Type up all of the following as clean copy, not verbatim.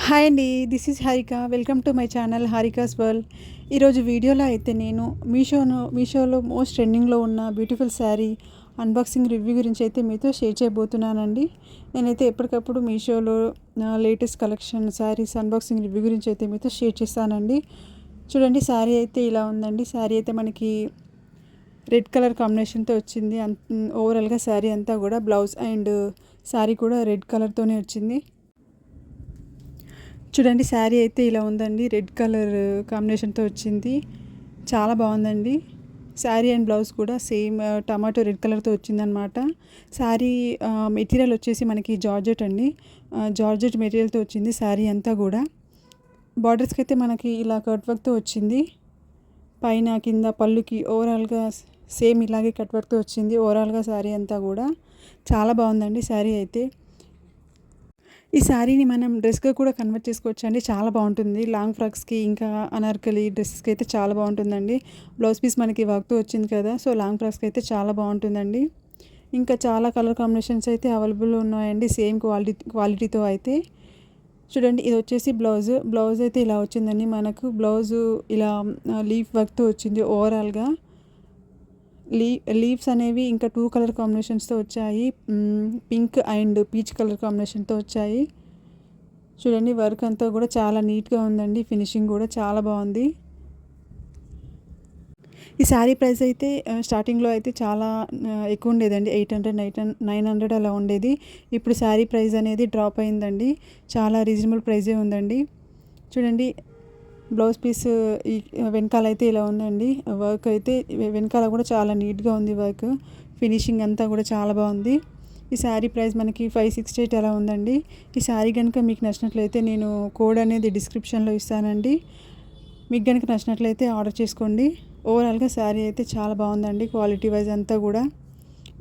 Hi అండి. This is Harika. Welcome to my channel Harika's world. ఈరోజు వీడియోలో అయితే నేను మీషోలో మోస్ట్ ట్రెండింగ్లో ఉన్న బ్యూటిఫుల్ శారీ అన్బాక్సింగ్ రివ్యూ గురించి అయితే మీతో షేర్ చేయబోతున్నానండి. నేనైతే ఎప్పటికప్పుడు మీషోలో latest collection saris unboxing review గురించి అయితే మీతో షేర్ చేస్తానండి. చూడండి, శారీ అయితే ఇలా ఉందండి. శారీ అయితే మనకి రెడ్ కలర్ కాంబినేషన్తో వచ్చింది. ఓవరాల్గా శారీ అంతా కూడా బ్లౌజ్ అండ్ శారీ కూడా రెడ్ కలర్తోనే వచ్చింది. చూడండి, శారీ అయితే ఇలా ఉందండి. రెడ్ కలర్ కాంబినేషన్తో వచ్చింది. చాలా బాగుందండి. శారీ అండ్ బ్లౌజ్ కూడా సేమ్ టమాటో రెడ్ కలర్తో వచ్చిందనమాట. శారీ మెటీరియల్ వచ్చేసి మనకి జార్జెట్ అండి. జార్జెట్ మెటీరియల్తో వచ్చింది శారీ అంతా కూడా. బార్డర్స్కి అయితే మనకి ఇలా కట్ వర్క్తో వచ్చింది. పైన కింద పళ్ళుకి ఓవరాల్గా సేమ్ ఇలాగే కట్ వర్క్తో వచ్చింది. ఓవరాల్గా శారీ అంతా కూడా చాలా బాగుందండి. శారీ అయితే ఈ శారీని మనం డ్రెస్గా కూడా కన్వర్ట్ చేసుకోవచ్చు అండి. చాలా బాగుంటుంది. లాంగ్ ఫ్రాక్స్కి ఇంకా అనార్కలి డ్రెస్సెస్కి అయితే చాలా బాగుంటుందండి. బ్లౌజ్ పీస్ మనకి వర్క్తో వచ్చింది కదా, సో లాంగ్ ఫ్రాక్స్కి అయితే చాలా బాగుంటుందండి. ఇంకా చాలా కలర్ కాంబినేషన్స్ అయితే అవైలబుల్ ఉన్నాయండి, సేమ్ క్వాలిటీతో అయితే. చూడండి, ఇది వచ్చేసి బ్లౌజ్ అయితే ఇలా వచ్చిందండి. మనకు బ్లౌజు ఇలా లీఫ్ వర్క్తో వచ్చింది. ఓవరాల్గా లీవ్స్ అనేవి ఇంకా 2 కలర్ కాంబినేషన్స్తో వచ్చాయి. పింక్ అండ్ పీచ్ కలర్ కాంబినేషన్తో వచ్చాయి. చూడండి, వర్క్ అంతా కూడా చాలా నీట్గా ఉందండి. ఫినిషింగ్ కూడా చాలా బాగుంది. ఈ శారీ ప్రైస్ అయితే స్టార్టింగ్లో అయితే చాలా ఎక్కువ ఉండేదండి. 800 900 అలా ఉండేది. ఇప్పుడు శారీ ప్రైస్ అనేది డ్రాప్ అయిందండి. చాలా రీజనబుల్ ప్రైజే ఉందండి. చూడండి, బ్లౌజ్ పీస్ ఈ వెనకాల అయితే ఇలా ఉందండి. వర్క్ అయితే వెనకాల కూడా చాలా నీట్గా ఉంది. వర్క్ ఫినిషింగ్ అంతా కూడా చాలా బాగుంది. ఈ శారీ ప్రైస్ మనకి 568 అలా ఉందండి. ఈ శారీ కనుక మీకు నచ్చినట్లయితే నేను కోడ్ అనేది డిస్క్రిప్షన్లో ఇస్తానండి. మీకు కనుక నచ్చినట్లయితే ఆర్డర్ చేసుకోండి. ఓవరాల్గా శారీ అయితే చాలా బాగుందండి, క్వాలిటీ వైజ్ అంతా కూడా.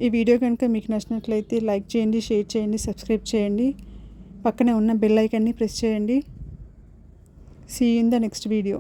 ఈ వీడియో కనుక మీకు నచ్చినట్లయితే లైక్ చేయండి, షేర్ చేయండి, సబ్స్క్రైబ్ చేయండి. పక్కనే ఉన్న బెల్ ఐకాన్ని ప్రెస్ చేయండి. See you in the next video.